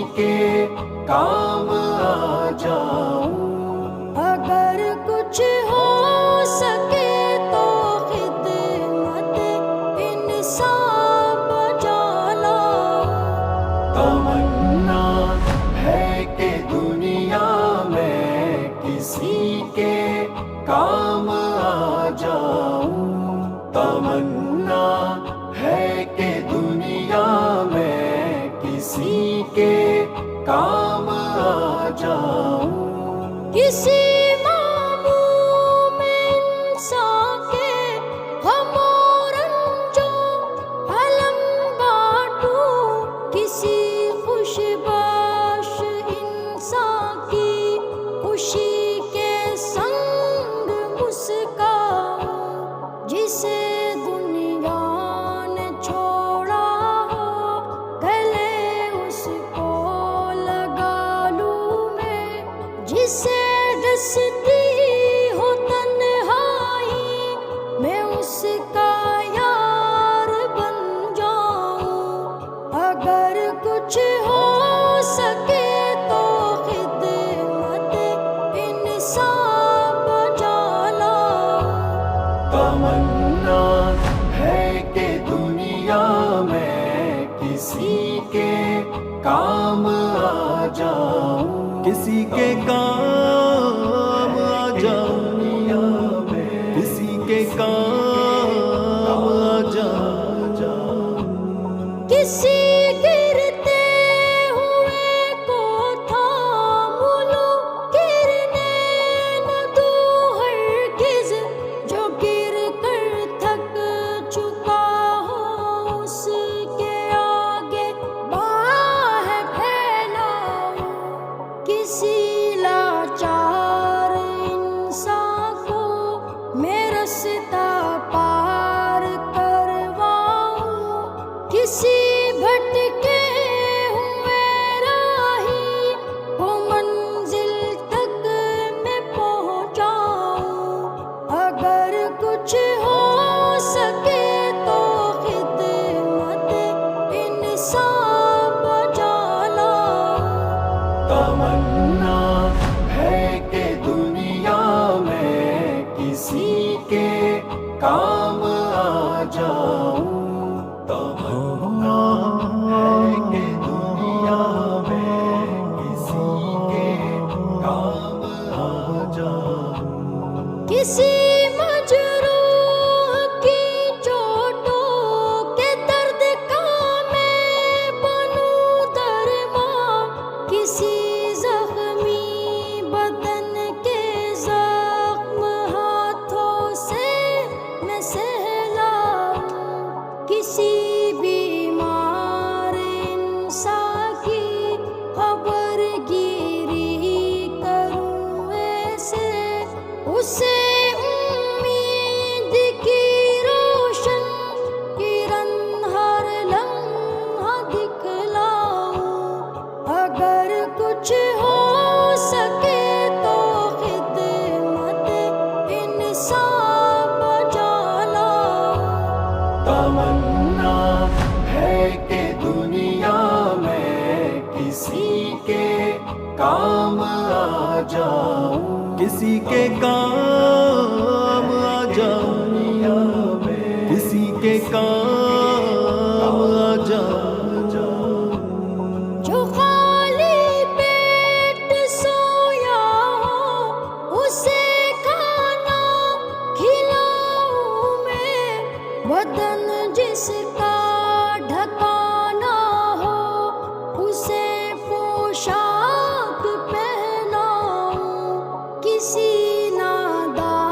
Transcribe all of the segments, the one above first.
के काम आ जाऊं। अगर कुछ हो सके तो खिदमत इंसान बजा लाऊं। तमन्ना है कि दुनिया में किसी के काम आ जाऊं। तमन्ना है कि दुनिया में किसी के काम आ जाऊं। किसी मामूम इंसान के गम और रंजों अलम बांटूं। किसी खुशबाश इंसान की खुशी के संग मुस्काऊं। जिसे दुनिया ने छोड़ा हो गले उसको लगा लूं मैं। जिसे डसती हो तन्हाई मैं उसका यार बन जाऊं। अगर कुछ हो सके तो खिदमत इंसान बजा लाऊं। तमन्ना है कि दुनिया में किसी के काम आ जाऊं। किसी के काम आ जाऊं। दुनिया में किसी के काम आ जाऊं। किसी गिरते हुए को थाम लूं। गिरने न दूं हरगिज़। जो गिर कर थक चुका हो उसके आगे बाहें फैलाऊं। किसी लाचार इंसान को मैं रास्ता पार करवाऊं। किसी भटके हुए राही को मंजिल तक मैं पहुंचाऊं। अगर कुछ हो सके तो खिदमत इंसान बजा लाऊं। तमन्ना है कि दुनिया में किसी के काम आ जाऊं। तमन्ना है कि दुनिया में किसी के काम आ जाऊं। किसी मजरूह की चोटों के दर्द का मैं बनूं दरमां। किसी जख्मी बदन के जख्म हाथों से मैं सहलाऊं। किसी बीमार इंसान की खबर गिरी करूं ऐसे। उसे उम्मीद की रोशन किरण हर लम्हा दिखलाऊं। अगर कुछ हो सके तो खिदमत इंसान बजा लाऊं। तमन्ना है कि दुनिया में किसी के काम आ जाऊं। किसी के काम आ जाऊं। दुनिया में किसी के काम आ जाऊं। जो खाली पेट सोया हो उसे खाना खिलाऊं मैं। बदन जिसका ढकाना हो उसे पोशाक पहनाऊं। किसी नादान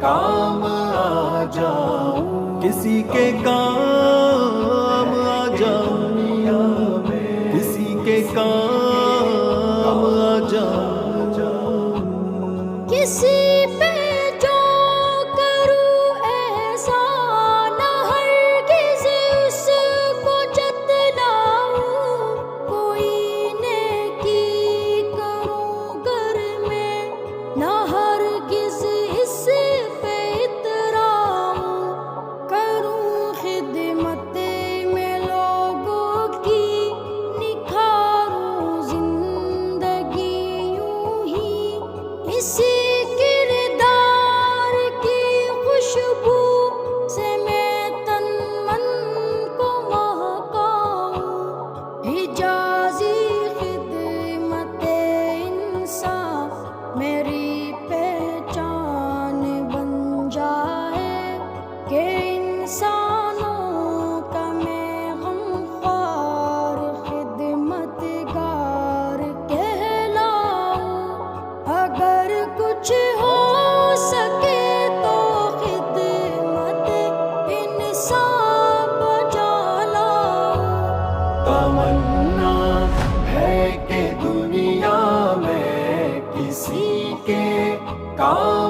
काम आ जाऊं, किसी के काम आ जाऊं, दुनिया में किसी के काम आ जाऊं। किसी पे जो करूं एहसान हरगिज़ उसको जतलाऊं, कोई नेकी करूं घर में ना हरगिज़ इस पे इतराऊं, करूं खिदमत में लोगों की निखारूं जिंदगी यूं ही इसी किरदार की खुशबू से मैं तन मन को महकाऊं, हिजाज़ी खिदमत इंसान मेरी पहचान बन जाए कि इंसानों का मैं गमख्वार खिदमतगार कहलाऊं। अगर कुछ हो सके तो खिदमत इंसान बजा लाऊं। तमन्ना है कि दुनिया में किसी के काम